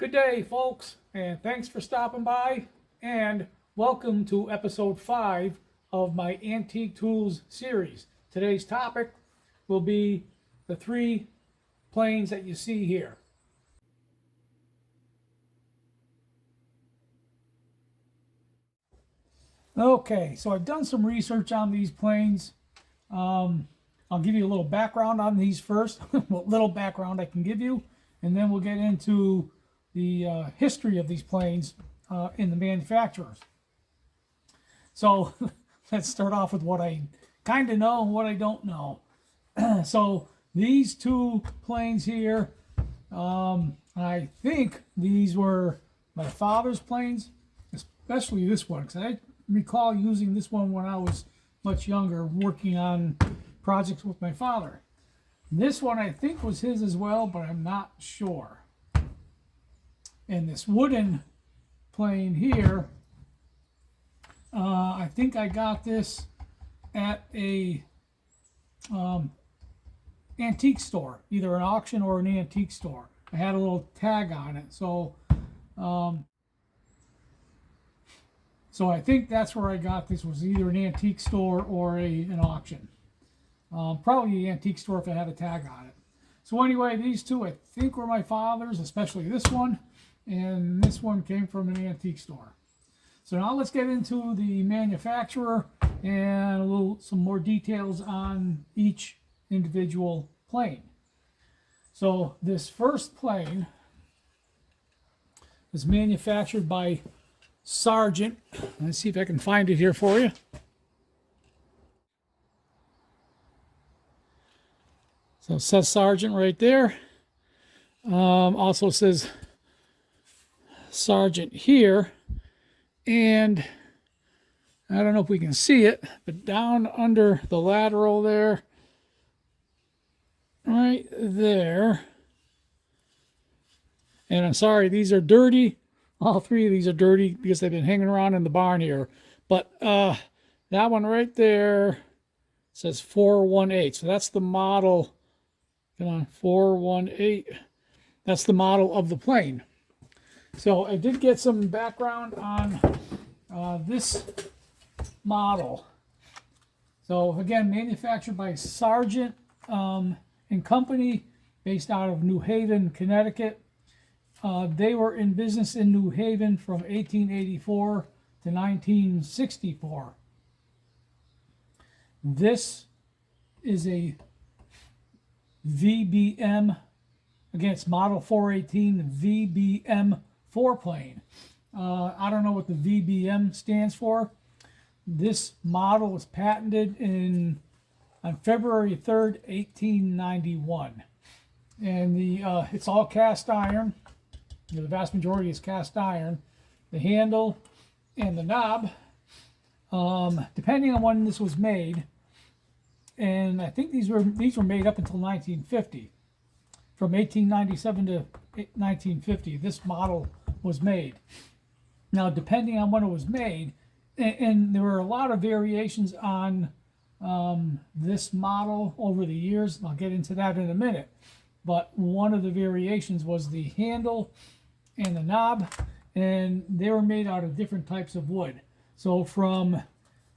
Good day, folks, and thanks for stopping by, and welcome to episode 5 of my Antique Tools series. Today's topic will be the 3 planes that you see here. Okay, so I've done some research on these planes. I'll give you a little background on these first, what little background I can give you, and then we'll get into the history of these planes in the manufacturers. So let's start off with what I kind of know and what I don't know. So these 2 planes here, I think these were my father's planes, especially this one, because I recall using this one when I was much younger, working on projects with my father. This one I think was his as well, but I'm not sure. And this wooden plane here, I think I got this at a antique store, either an auction or an antique store. I had a little tag on it, so I think that's where I got this, was either an antique store or an auction. Probably an antique store if it had a tag on it. So anyway, these 2 I think were my father's, especially this one. And this one came from an antique store. So now let's get into the manufacturer and some more details on each individual plane. So this first plane is manufactured by Sargent. Let's see if I can find it here for you. So it says Sargent right there. Also says Sargent here, and I don't know if we can see it, but down under the lateral there, right there, and I'm sorry, these are dirty. All 3 of these are dirty because they've been hanging around in the barn here, but that one right there says 418, so that's the model. Come on, 418, that's the model of the plane. So I did get some background on this model. So again, manufactured by Sargent and Company, based out of New Haven, Connecticut. They were in business in New Haven from 1884 to 1964. This is a VBM, again, it's model 418, VBM 4-plane. I don't know what the VBM stands for. This model was patented on February 3rd, 1891. And it's all cast iron. The vast majority is cast iron. The handle and the knob, depending on when this was made, and I think these were made up until 1950. From 1897 to 1950, this model was made. Now, depending on when it was made, and there were a lot of variations on this model over the years, and I'll get into that in a minute, but one of the variations was the handle and the knob, and they were made out of different types of wood. So from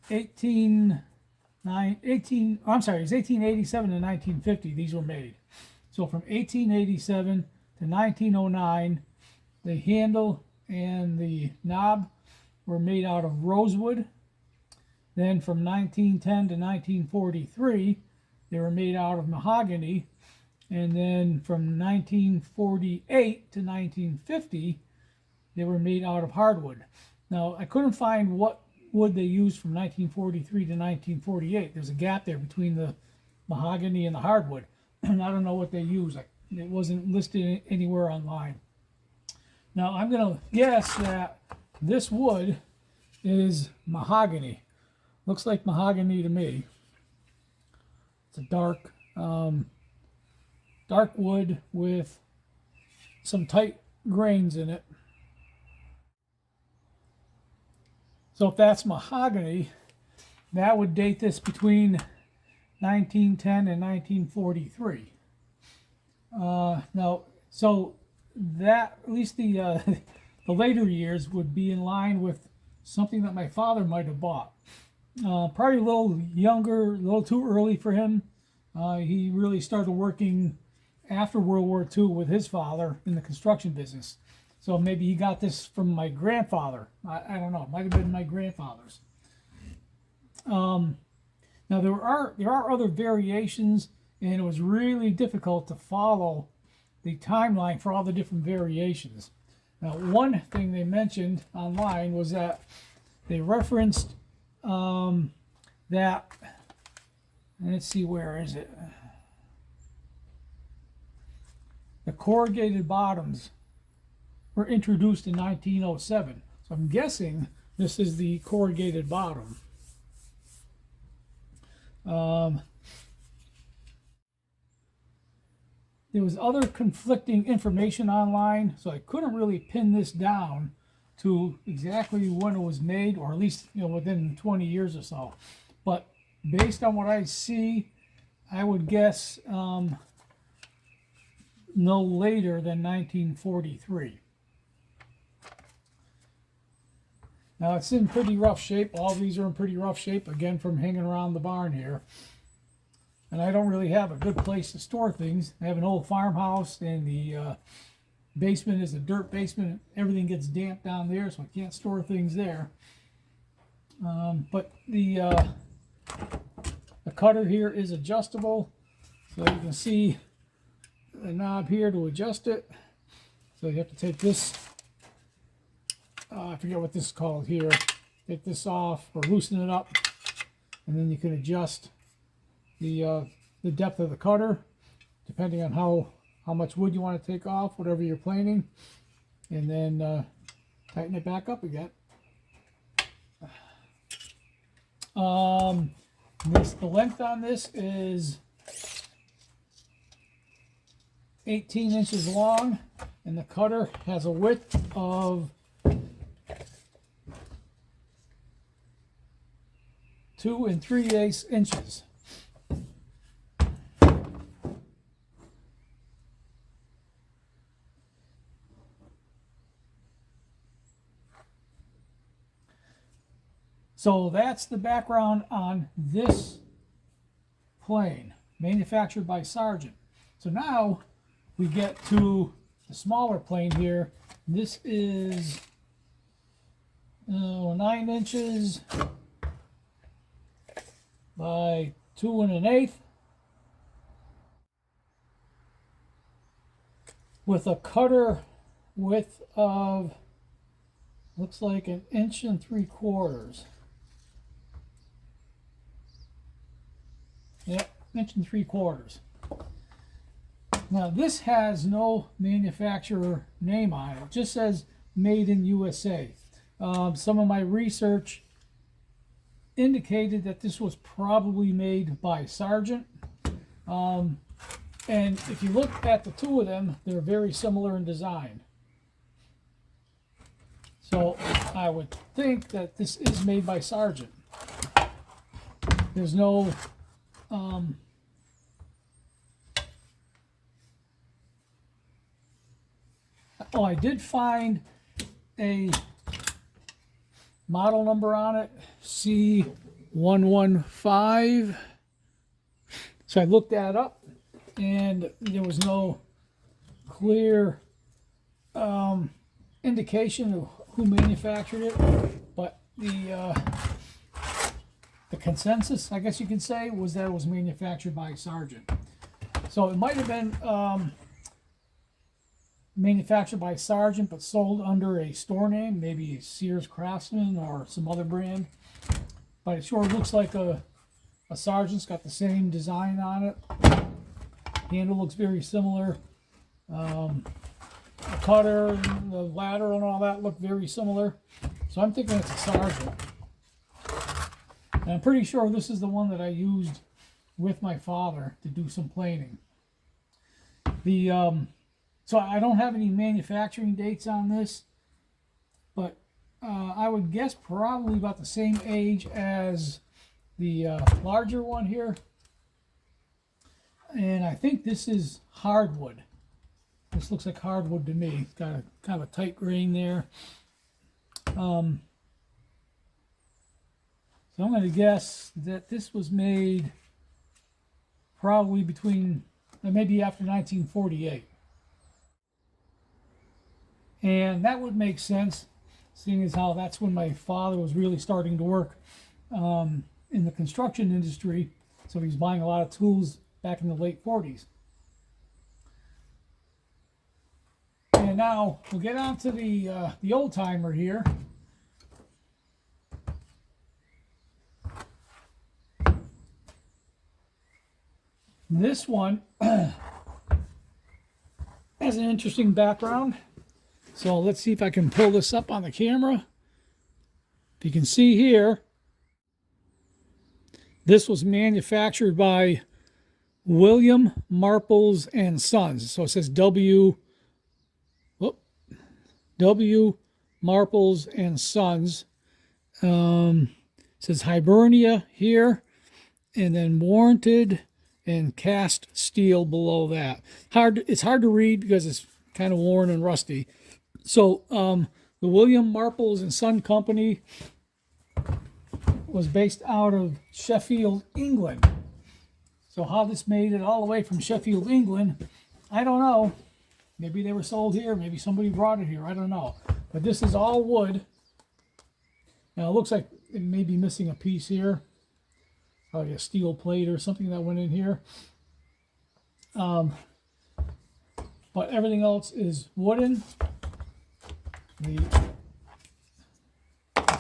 1887 to 1950, these were made. So from 1887 to 1909, the handle and the knob were made out of rosewood. Then from 1910 to 1943, they were made out of mahogany. And then from 1948 to 1950, they were made out of hardwood. Now, I couldn't find what wood they used from 1943 to 1948. There's a gap there between the mahogany and the hardwood. And I don't know what they used. It wasn't listed anywhere online. Now, I'm going to guess that this wood is mahogany. Looks like mahogany to me. It's a dark wood with some tight grains in it. So if that's mahogany, that would date this between 1910 and 1943. Now, so that, at least the the later years, would be in line with something that my father might have bought. Probably a little younger, a little too early for him. He really started working after World War II with his father in the construction business. So maybe he got this from my grandfather. I don't know. It might have been my grandfather's. Now there are other variations, and it was really difficult to follow the timeline for all the different variations. Now, one thing they mentioned online was that they referenced that, let's see, where is it? The corrugated bottoms were introduced in 1907. So I'm guessing this is the corrugated bottom. There was other conflicting information online, so I couldn't really pin this down to exactly when it was made, or at least, you know, within 20 years or so. But based on what I see, I would guess no later than 1943. Now it's in pretty rough shape. All of these are in pretty rough shape, again, from hanging around the barn here. And I don't really have a good place to store things. I have an old farmhouse, and the basement is a dirt basement. Everything gets damp down there, so I can't store things there. But the cutter here is adjustable, so you can see the knob here to adjust it. So you have to take this, I forget what this is called here, take this off or loosen it up, and then you can adjust the depth of the cutter depending on how much wood you want to take off, whatever you're planing, and then tighten it back up again. The length on this is 18 inches long, and the cutter has a width of 2 3/8 inches. So that's the background on this plane, manufactured by Sargent. So now we get to the smaller plane here. This is 9 inches by 2 1/8, with a cutter width of, looks like 1 3/4 inches. Yep, 1 3/4 inches. Now this has no manufacturer name on it. It just says made in USA. Some of my research indicated that this was probably made by Sargent. And if you look at the two of them, they're very similar in design. So I would think that this is made by Sargent. There's no oh, I did find a model number on it, C115. So I looked that up, and there was no clear indication of who manufactured it, but the consensus, I guess you can say, was that it was manufactured by Sargent. So it might have been manufactured by Sargent but sold under a store name, maybe Sears Craftsman or some other brand. But it sure looks like a Sargent's got the same design on it. Handle looks very similar. The cutter, the ladder, and all that look very similar. So I'm thinking it's a Sargent. And I'm pretty sure this is the one that I used with my father to do some planing. So I don't have any manufacturing dates on this, but I would guess probably about the same age as the larger one here. And I think this is hardwood. This looks like hardwood to me. It's got a kind of a tight grain there. So I'm going to guess that this was made probably between, maybe after 1948. And that would make sense, seeing as how that's when my father was really starting to work in the construction industry. So he was buying a lot of tools back in the late 40s. And now we'll get on to the old timer here. This one has an interesting background. So let's see if I can pull this up on the camera. If you can see here, this was manufactured by William Marples and Sons. So it says W Marples and Sons. It says Hibernia here, and then warranted and cast steel below that. It's hard to read because it's kind of worn and rusty. So the William Marples and Son Company was based out of Sheffield, England. So how this made it all the way from Sheffield, England, I don't know. Maybe they were sold here. Maybe somebody brought it here. I don't know. But this is all wood. Now it looks like it may be missing a piece here. Probably a steel plate or something that went in here. But everything else is wooden. This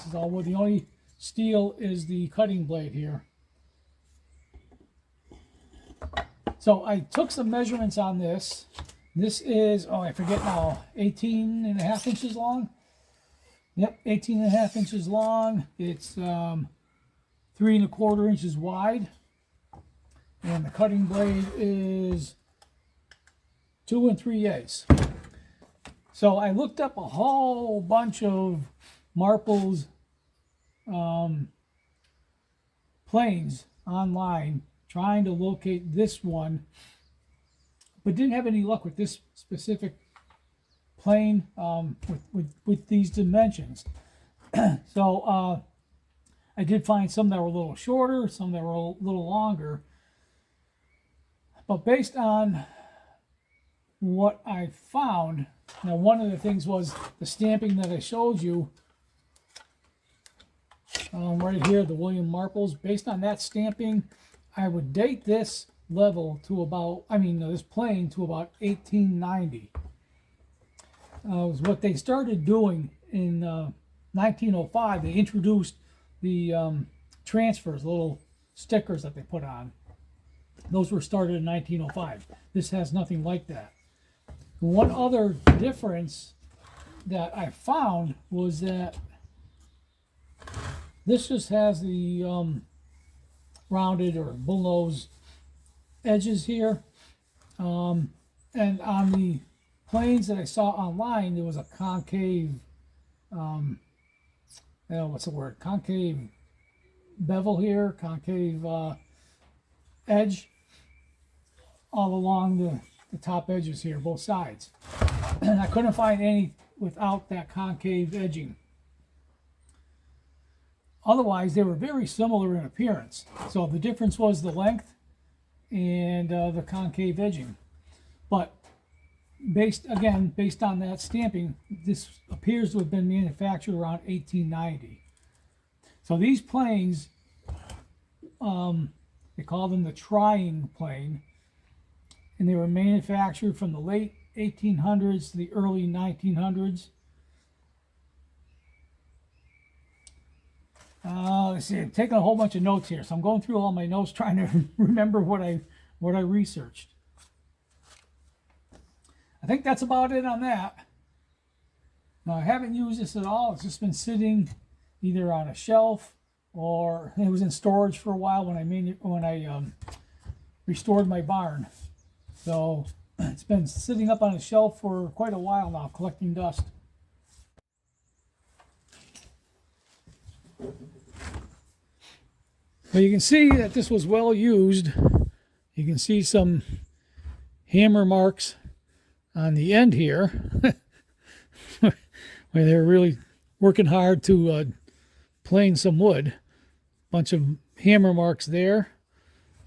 is all wood. The only steel is the cutting blade here. So I took some measurements on this. This is, I forget now, 18.5 inches long. Yep, 18.5 inches long. It's 3¼ inches wide. And the cutting blade is 2 3/8. So I looked up a whole bunch of Marples planes online, trying to locate this one, but didn't have any luck with this specific plane with these dimensions. So I did find some that were a little shorter, some that were a little longer. But based on what I found, now one of the things was the stamping that I showed you right here, the William Marples. Based on that stamping, I would date this level to about, this plane to about 1890. Was what they started doing in 1905. They introduced the transfers, little stickers that they put on. Those were started in 1905. This has nothing like that. One other difference that I found was that this just has the rounded or bullnose edges here. And on the planes that I saw online, there was a concave, what's the word? Concave bevel here, concave edge all along the top edges here, both sides. And I couldn't find any without that concave edging. Otherwise, they were very similar in appearance. So the difference was the length and the concave edging. But based on that stamping, this appears to have been manufactured around 1890. So these planes, they call them the trying plane, and they were manufactured from the late 1800s to the early 1900s. Let's see, I'm taking a whole bunch of notes here, so I'm going through all my notes trying to remember what I researched. I think that's about it on that. Now, I haven't used this at all. It's just been sitting either on a shelf, or it was in storage for a while when I restored my barn. So it's been sitting up on a shelf for quite a while now, collecting dust. But you can see that this was well used. You can see some hammer marks on the end here, where they're really working hard to plane some wood. Bunch of hammer marks there.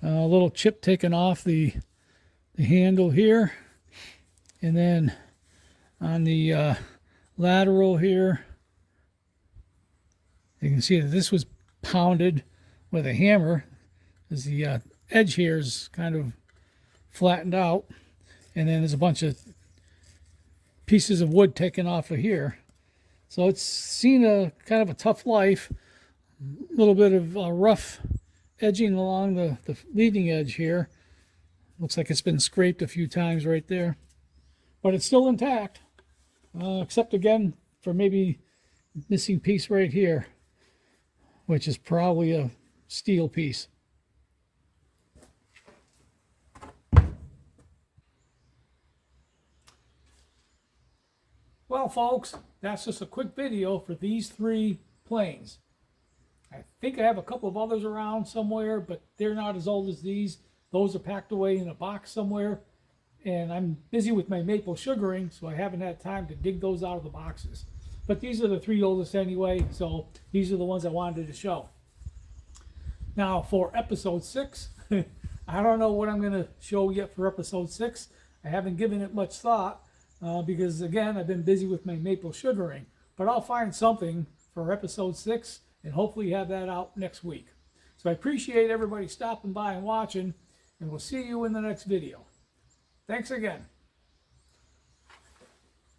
A little chip taken off the handle here. And then on the lateral here, you can see that this was pounded with a hammer, as the edge here is kind of flattened out. And then there's a bunch of pieces of wood taken off of here. So it's seen a kind of a tough life. A little bit of rough edging along the leading edge here. Looks like it's been scraped a few times right there. But it's still intact. Except again for maybe missing piece right here, which is probably a steel piece. Well, folks, that's just a quick video for these 3 planes. I think I have a couple of others around somewhere, but they're not as old as these. Those are packed away in a box somewhere, and I'm busy with my maple sugaring, so I haven't had time to dig those out of the boxes. But these are the 3 oldest anyway, so these are the ones I wanted to show. Now, for episode 6, I don't know what I'm going to show yet for episode 6. I haven't given it much thought. Because again, I've been busy with my maple sugaring, but I'll find something for episode 6 and hopefully have that out next week. So I appreciate everybody stopping by and watching, and we'll see you in the next video. Thanks again.